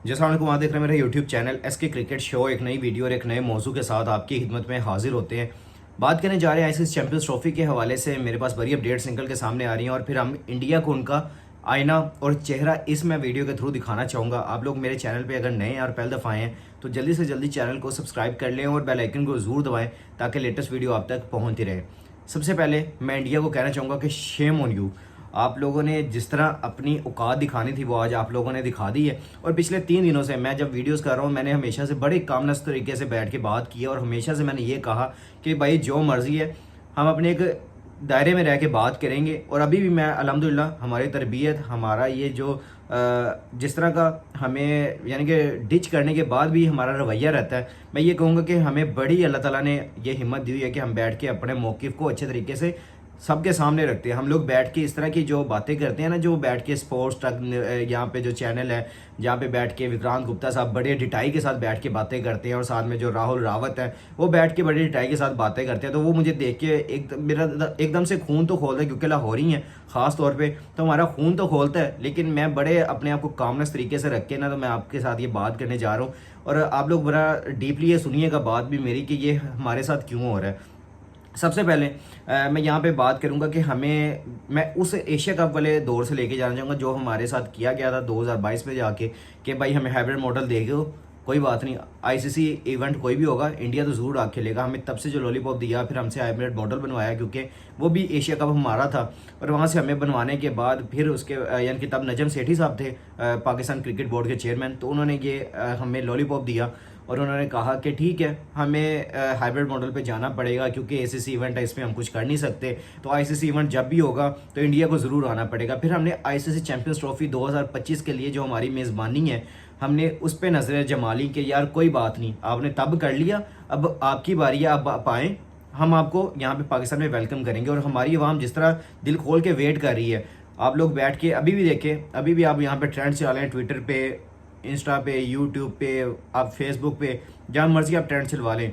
जैसा आप देख रहे हैं मेरा YouTube channel SK cricket show. एक नई वीडियो और एक नए मौजू के साथ आपकी खिदमत में हाजिर होते हैं। बात करने जा रहे हैं आईसीसी चैंपियंस ट्रॉफी के हवाले से। मेरे पास बड़ी अपडेट्स निकल के सामने आ रही हैं और फिर हम इंडिया को उनका आईना और चेहरा इस मैं वीडियो के थ्रू दिखाना चाहूँगा। आप लोग मेरे चैनल पे अगर नए हैं और पहले दफ़ा आए हैं तो जल्दी से जल्दी चैनल को सब्सक्राइब कर लें और बेल आइकन को ज़रूर दबाएं ताकि लेटेस्ट वीडियो आप तक पहुँचती रहे। सबसे पहले मैं इंडिया को कहना चाहूँगा कि शेम ऑन यू। आप लोगों ने जिस तरह अपनी औकात दिखानी थी वो आज आप लोगों ने दिखा दी है। और पिछले 3 दिनों से मैं जब वीडियोस कर रहा हूँ मैंने हमेशा से बड़े कामनस तरीके से बैठ के बात की है और हमेशा से मैंने ये कहा कि भाई जो मर्ज़ी है हम अपने एक दायरे में रह के बात करेंगे। और अभी भी मैं अल्हम्दुलिल्लाह हमारी तरबियत हमारा ये जो जिस तरह का हमें यानी कि डिच करने के बाद भी हमारा रवैया रहता है, मैं ये कहूँगा कि हमें बड़ी अल्लाह ताला ने ये हिम्मत दी हुई है कि हम बैठ के अपने मौक़िफ़ को अच्छे तरीके से सबके सामने रखते हैं। हम लोग बैठ के इस तरह की जो बातें करते हैं ना, जो बैठ के स्पोर्ट्स तक यहाँ पे जो चैनल है जहाँ पे बैठ के विक्रांत गुप्ता साहब बड़े डिटाई के साथ बैठ के बातें करते हैं और साथ में जो राहुल रावत है वो बैठ के बड़ी डिटाई के साथ बातें करते हैं, तो वो मुझे देख के मेरा एकदम से खून तो खोलता है, क्योंकि लाहौरी हैं ख़ास तौर पे तो हमारा खून तो खोलता है। लेकिन मैं बड़े अपने आप को कामनेस तरीके से रख के ना तो मैं आपके साथ ये बात करने जा रहा हूँ और आप लोग बड़ा डीपली ये सुनिएगा बात भी मेरी कि ये हमारे साथ क्यों हो रहा है। सबसे पहले मैं यहाँ पे बात करूँगा कि मैं उस एशिया कप वाले दौर से लेके जाना चाहूँगा जो हमारे साथ किया गया था 2022 में जाके कि भाई हमें हाइब्रिड मॉडल दे दो, कोई बात नहीं, आईसीसी इवेंट कोई भी होगा इंडिया तो ज़रूर आके खेलेगा। हमें तब से जो लॉलीपॉप दिया फिर हमसे हाइब्रिड मॉडल बनवाया क्योंकि वो भी एशिया कप हमारा था। और वहाँ से हमें बनवाने के बाद फिर उसके यानी कि तब नजम सेठी साहब थे पाकिस्तान क्रिकेट बोर्ड के चेयरमैन, तो उन्होंने ये हमें लॉलीपॉप दिया और उन्होंने कहा कि ठीक है हमें हाइब्रिड मॉडल पे जाना पड़ेगा क्योंकि एसीसी इवेंट है, इसमें हम कुछ कर नहीं सकते, तो आईसीसी इवेंट जब भी होगा तो इंडिया को ज़रूर आना पड़ेगा। फिर हमने आईसीसी चैंपियंस ट्रॉफी 2025 के लिए जो हमारी मेज़बानी है हमने उस पर नज़र जमा ली कि यार कोई बात नहीं, आपने तब कर लिया, अब आपकी बारी है, अब आप आएँ, हम आपको यहाँ पे पाकिस्तान में वेलकम करेंगे। और हमारी आवाम जिस तरह दिल खोल के वेट कर रही है, आप लोग बैठ के अभी भी देखें, अभी भी आप यहाँ पे ट्रेंड चला लें, ट्विटर पे, इंस्टा पे, यूट्यूब पे, आप फेसबुक पे, जहाँ मर्जी आप ट्रेंड चलवा लें।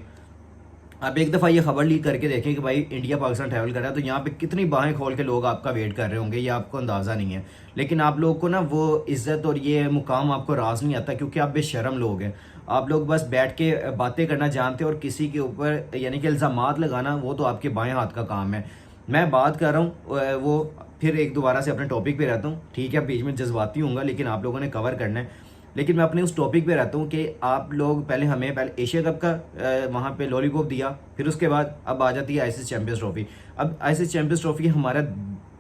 आप एक दफ़ा ये खबर लीक करके देखें कि भाई इंडिया पाकिस्तान ट्रैवल कर रहा है तो यहाँ पे कितनी बाहें खोल के लोग आपका वेट कर रहे होंगे, ये आपको अंदाज़ा नहीं है। लेकिन आप लोगों को ना वो इज़्ज़त और ये मुकाम आपको रास नहीं आता क्योंकि आप बेशरम लोग हैं। आप लोग बस बैठ के बातें करना जानते हैं और किसी के ऊपर यानी कि इल्ज़ामात लगाना वो तो आपके बाएँ हाथ का काम है। मैं बात कर रहा हूँ वो फिर एक दोबारा से अपने टॉपिक पे रहता हूँ, ठीक है, बीच में जज्बाती हूँगा लेकिन आप लोगों ने कवर करना है। लेकिन मैं अपने उस टॉपिक पे रहता हूँ कि आप लोग पहले एशिया कप का वहाँ पे लॉलीपॉप दिया, फिर उसके बाद अब आ जाती है आईसीसी चैंपियंस ट्रॉफी। अब आईसीसी चैंपियंस ट्रॉफी हमारा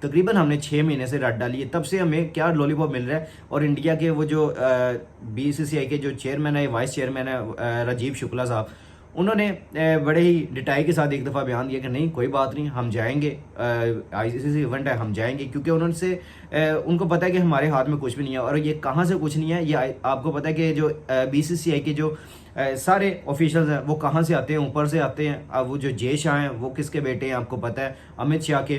तकरीबन हमने 6 महीने से रट डाली है, तब से हमें क्या लॉलीपॉप मिल रहा है। और इंडिया के वो जो बीसीसीआई के जो चेयरमैन है, वाइस चेयरमैन है राजीव शुक्ला साहब, उन्होंने बड़े ही डिटाई के साथ एक दफ़ा बयान दिया कि नहीं कोई बात नहीं, हम जाएंगे, आईसीसी इवेंट है हम जाएंगे, क्योंकि उन्होंने उनको पता है कि हमारे हाथ में कुछ भी नहीं है। और ये कहाँ से कुछ नहीं है, ये आपको पता है कि जो बीसीसीआई के जो सारे ऑफिशियल्स हैं वो कहाँ से आते हैं, ऊपर से आते हैं। अब वो जो जय शाह हैं वो किसके बेटे हैं आपको पता है, अमित शाह के।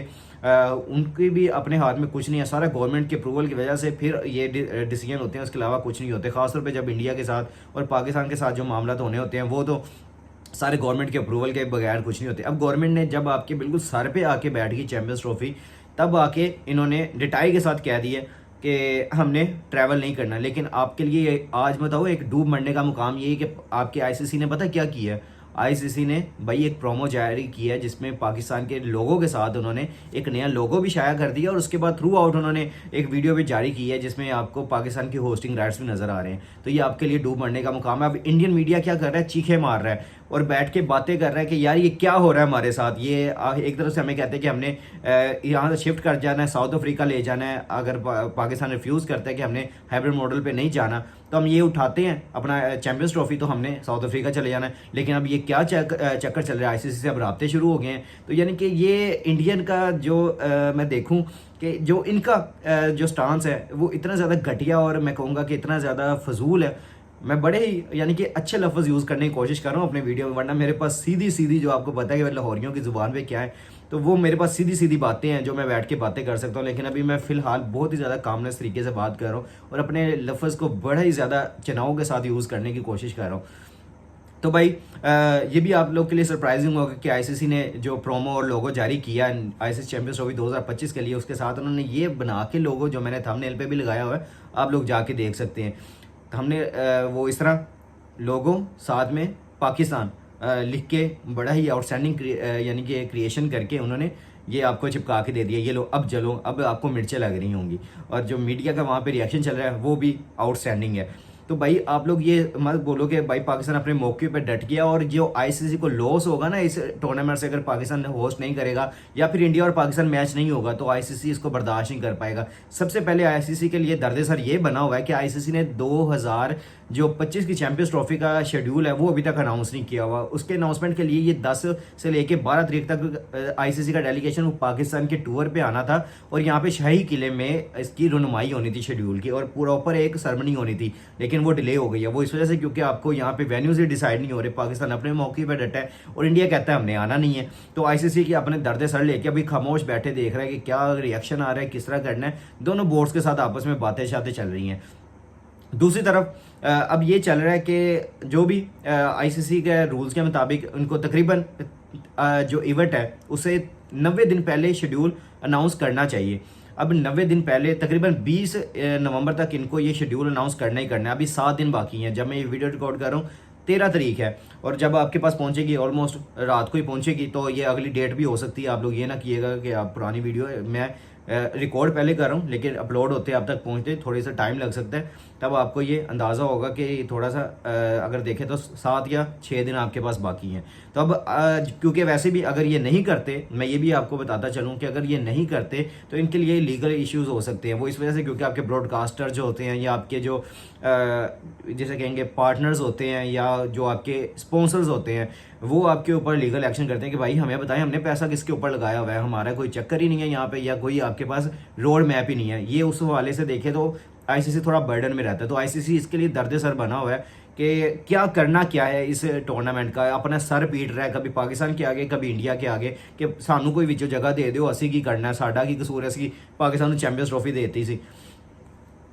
उनकी भी अपने हाथ में कुछ नहीं है, सारा गवर्नमेंट के अप्रूवल की वजह से फिर ये डिसीजन होते हैं, उसके अलावा कुछ नहीं होते। खासतौर पे जब इंडिया के साथ और पाकिस्तान के साथ जो मामला होने होते हैं वो तो सारे गवर्नमेंट के अप्रूवल के बगैर कुछ नहीं होते। अब गवर्नमेंट ने जब आपके बिल्कुल सर पे आके बैठ गई चैंपियंस ट्रॉफी, तब आके इन्होंने डिटाई के साथ कह दिया कि हमने ट्रैवल नहीं करना। लेकिन आपके लिए आज बताओ एक डूब मरने का मुकाम यही कि आपके आईसीसी ने पता क्या किया है। आईसीसी ने भाई एक प्रोमो जारी किया है जिसमें पाकिस्तान के लोगों के साथ उन्होंने एक नया लोगो भी शाया कर दिया और उसके बाद थ्रू आउट उन्होंने एक वीडियो भी जारी की है जिसमें आपको पाकिस्तान की होस्टिंग राइट्स भी नजर आ रहे हैं। तो ये आपके लिए डूब मरने का मुकाम है। अब इंडियन मीडिया क्या कर रहा है, चीखे मार रहा है और बैठ के बातें कर रहा है कि यार ये क्या हो रहा है हमारे साथ। ये एक तरफ से हमें कहते हैं कि हमने यहाँ से शिफ्ट कर जाना है, साउथ अफ्रीका ले जाना है। अगर पाकिस्तान रिफ्यूज़ करता है कि हमने हाइब्रिड मॉडल पे नहीं जाना तो हम ये उठाते हैं अपना चैंपियंस ट्रॉफी, तो हमने साउथ अफ्रीका चले जाना है। लेकिन अब ये क्या चक्कर चल रहा है, आईसीसी से अब राब्ते शुरू हो गए हैं। तो यानी कि ये इंडियन का जो मैं देखूँ कि जो इनका जो स्टांस है वो इतना ज़्यादा घटिया और मैं कहूँगा कि इतना ज़्यादा फजूल है। मैं बड़े ही यानी कि अच्छे लफ्ज़ यूज़ करने की कोशिश कर रहा हूँ अपने वीडियो में, वरना मेरे पास सीधी सीधी जो आपको पता है कि लाहौरियों की ज़ुबान पे क्या है, तो वो मेरे पास सीधी सीधी बातें हैं जो मैं बैठ के बातें कर सकता हूँ। लेकिन अभी मैं फ़िलहाल बहुत ही ज़्यादा कामनेस तरीके से बात कर रहा हूँ और अपने लफ्ज़ को बड़ा ही ज़्यादा चुनाव के साथ यूज़ करने की कोशिश कर रहा हूँ। तो भाई ये भी आप लोग के लिए सरप्राइजिंग होगा कि आईसीसी ने जो प्रोमो और लोगो जारी किया आईसीसी चैंपियंस ट्रॉफी 2025 के लिए, उसके साथ उन्होंने ये बना के लोगो जो मैंने थंबनेल पे भी लगाया हुआ है, आप लोग जाके देख सकते हैं। हमने वो इस तरह लोगों साथ में पाकिस्तान लिख के बड़ा ही आउटस्टैंडिंग यानी कि क्रिएशन करके उन्होंने ये आपको चिपका के दे दिया, ये लो अब जलो, अब आपको मिर्चें लग रही होंगी। और जो मीडिया का वहाँ पे रिएक्शन चल रहा है वो भी आउटस्टैंडिंग है। तो भाई आप लोग ये मत बोलो कि भाई पाकिस्तान अपने मौके पे डट गया और जो आईसीसी को लॉस होगा ना इस टूर्नामेंट से, अगर पाकिस्तान होस्ट नहीं करेगा या फिर इंडिया और पाकिस्तान मैच नहीं होगा तो आईसीसी इसको बर्दाश्त नहीं कर पाएगा। सबसे पहले आईसीसी के लिए दर्द सर ये बना हुआ है कि आईसीसी ने 2025 की चैंपियंस ट्रॉफी का शेड्यूल है वो अभी तक अनाउंस नहीं किया हुआ। उसके अनाउंसमेंट के लिए ये 10 से लेके 12 तारीख तक आईसीसी का डेलीगेशन पाकिस्तान के टूर पे आना था और यहाँ पे शाही किले में इसकी रुनुमाई होनी थी शेड्यूल की और प्रॉपर एक सेरेमनी होनी थी, लेकिन वो डिले हो गई है। वो इस वजह से क्योंकि आपको यहाँ पे वेन्यूज ही डिसाइड नहीं हो रहे, पाकिस्तान अपने मौके पर डटा है और इंडिया कहता है हमने आना नहीं है। तो आईसीसी की अपने दर्द सर लेके अभी खामोश बैठे देख रहा है कि क्या रिएक्शन आ रहा है, किस तरह करना है। दोनों बोर्ड्स के साथ आपस में बातें शातें चल रही हैं। दूसरी तरफ अब ये चल रहा है कि जो भी आईसीसी के रूल्स के मुताबिक उनको तकरीबन जो इवेंट है उसे 90 दिन पहले शेड्यूल अनाउंस करना चाहिए। अब 90 दिन पहले तकरीबन 20 नवंबर तक इनको ये शेड्यूल अनाउंस करना ही करना है। अभी 7 दिन बाकी हैं। जब मैं ये वीडियो रिकॉर्ड कर रहा हूँ 13 तारीख है और जब आपके पास पहुंचेगी ऑलमोस्ट रात को ही पहुंचेगी, तो ये अगली डेट भी हो सकती है। आप लोग ये ना किएगा कि आप पुरानी वीडियो मैं रिकॉर्ड पहले कर रहा हूँ लेकिन अपलोड होते आप तक पहुँचते थोड़ी सा टाइम लग सकता है। तब आपको ये अंदाज़ा होगा कि थोड़ा सा अगर देखें तो 7 या 6 दिन आपके पास बाकी हैं। तो अब क्योंकि वैसे भी अगर ये नहीं करते, मैं ये भी आपको बताता चलूँ कि अगर ये नहीं करते तो इनके लिए लीगल इश्यूज हो सकते हैं। वो इस वजह से क्योंकि आपके ब्रॉडकास्टर जो होते हैं या आपके जो जैसे कहेंगे पार्टनर्स होते हैं या जो आपके स्पॉन्सर्स होते हैं वो आपके ऊपर लीगल एक्शन करते हैं कि भाई हमें बताएं हमने पैसा किसके ऊपर लगाया हुआ है, हमारा कोई चक्कर ही नहीं है यहाँ पे या कोई आपके पास रोड मैप ही नहीं है। ये उस हवाले से देखे तो आईसीसी थोड़ा बर्डन में रहता है। तो आईसीसी इसके लिए दर्द सर बना हुआ है कि क्या करना क्या है इस टूर्नामेंट का। अपना सर पीट रहा है कभी पाकिस्तान के आगे कभी इंडिया के आगे कि सानू कोई विचो जगह दे दो, असी की करना है, साडा की कसूर है, असी पाकिस्तान चैंपियंस ट्रॉफी देती सी।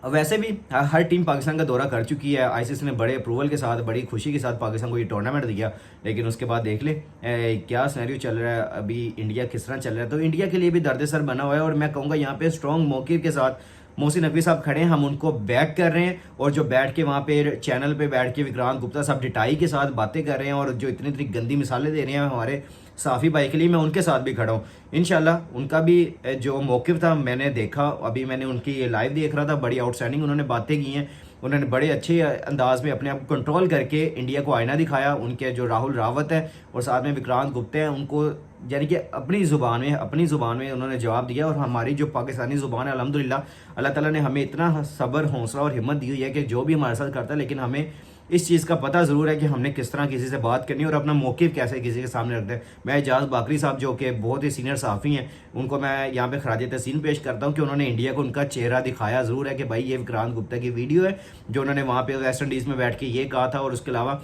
वैसे भी हर टीम पाकिस्तान का दौरा कर चुकी है। आईसीसी ने बड़े अप्रूवल के साथ बड़ी खुशी के साथ पाकिस्तान को ये टूर्नामेंट दिया, लेकिन उसके बाद देख ले क्या सिनेरियो चल रहा है, अभी इंडिया किस तरह चल रहा है। तो इंडिया के लिए भी दर्द सर बना हुआ है और मैं कहूँगा यहाँ पे स्ट्रॉन्ग मौके के साथ मोहसिन नकवी साहब खड़े हैं, हम उनको बैक कर रहे हैं। और जो बैठ के वहाँ पे चैनल पे बैठ के विक्रांत गुप्ता साहब डिटाई के साथ बातें कर रहे हैं और जो इतनी इतनी गंदी मिसालें दे रहे हैं हमारे साफ़ी भाई के लिए, मैं उनके साथ भी खड़ा हूँ। इंशाल्लाह उनका भी जो मौक़िफ़ था मैंने देखा, अभी मैंने उनकी लाइव देख रहा था, बड़ी आउटस्टैंडिंग उन्होंने बातें की हैं। उन्होंने बड़े अच्छे अंदाज में अपने आप को कंट्रोल करके इंडिया को आईना दिखाया। उनके जो राहुल रावत है और साथ में विक्रांत गुप्ता हैं उनको यानी कि अपनी ज़ुबान में उन्होंने जवाब दिया। और हमारी जो पाकिस्तानी ज़ुबान है अल्हम्दुलिल्लाह अल्लाह ताला ने हमें इतना सब्र, हौसला और हिम्मत दी हुई है कि जो भी हमारे साथ करता है, लेकिन हमें इस चीज़ का पता ज़रूर है कि हमने किस तरह किसी से बात करनी है और अपना मौक़िफ़ कैसे किसी के सामने रखते हैं। मैं एजाज़ बाकरी साहब जो कि बहुत ही सीनियर सहाफ़ी हैं उनको मैं यहाँ पे खराज तहसीन पेश करता हूँ कि उन्होंने इंडिया को उनका चेहरा दिखाया ज़रूर है कि भाई ये विक्रांत गुप्ता की वीडियो है जो उन्होंने वहाँ पे वेस्ट इंडीज़ में बैठ के ये कहा था। और उसके अलावा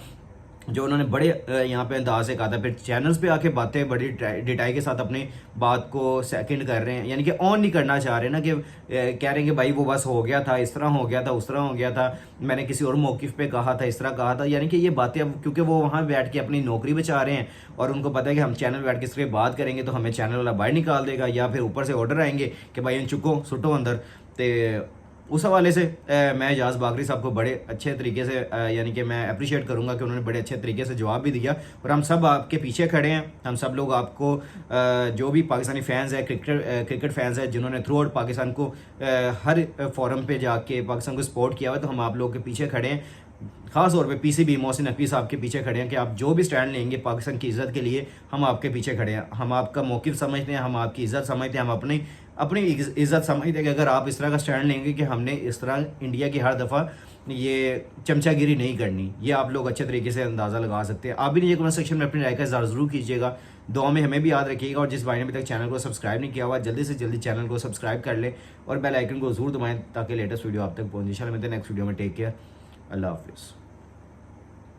जो उन्होंने बड़े यहाँ पे अंदाज से कहा था, फिर चैनल्स पे आके बातें बड़ी डिटाई के साथ अपनी बात को सेकंड कर रहे हैं, यानी कि ऑन नहीं करना चाह रहे ना कि कह रहे हैं कि भाई वो बस हो गया था, इस तरह हो गया था, उस तरह हो गया था, मैंने किसी और मौक़िफ़ पे कहा था, इस तरह कहा था। यानी कि ये बातें अब क्योंकि वो वहाँ बैठ के अपनी नौकरी बचा रहे हैं और उनको पता है कि हम चैनल बैठ के इस पर बात करेंगे तो हमें चैनल वाला बाहर निकाल देगा या फिर ऊपर से ऑर्डर आएंगे कि भाई चुको सुटो अंदर। तो उस हवाले से मैं एजाज़ बाकरी साहब को बड़े अच्छे तरीके से यानी कि मैं अप्रिशिएट करूंगा कि उन्होंने बड़े अच्छे तरीके से जवाब भी दिया और हम सब आपके पीछे खड़े हैं। हम सब लोग आपको जो भी पाकिस्तानी फैंस है, क्रिकेट फैंस है जिन्होंने थ्रू आउट पाकिस्तान को हर फोरम पे जाके पाकिस्तान को सपोर्ट किया हुआ, तो हम आप लोग के पीछे खड़े हैं। ख़ास तौर पे पीसीबी मोहसिन नकवी साहब के पीछे खड़े हैं कि आप जो भी स्टैंड लेंगे पाकिस्तान की इज़्ज़त के लिए, हम आपके पीछे खड़े हैं। हम आपका मौक़िफ़ समझते हैं, हम आपकी इज़्ज़त समझते हैं, हम अपनी इज़्ज़त समझते हैं कि अगर आप इस तरह का स्टैंड लेंगे कि हमने इस तरह इंडिया की हर दफ़ा ये चमचागिरी नहीं करनी, ये आप लोग अच्छे तरीके से अंदाज़ा लगा सकते हैं। आप भी नीचे कमेंट सेक्शन में अपनी राय का इज़हार ज़रूर कीजिएगा, दुआ में हमें भी याद रखिएगा। और जिस भाई ने अभी तक चैनल को सब्सक्राइब नहीं किया हुआ जल्दी से जल्दी चैनल को सब्सक्राइब कर ले और बेल आइकन को ज़रूर दबाएं ताकि लेटेस्ट वीडियो आप तक पहुँचे। इंशाल्लाह मिलते हैं नेक्स्ट वीडियो में। टेक केयर, अल्लाह हाफिज़।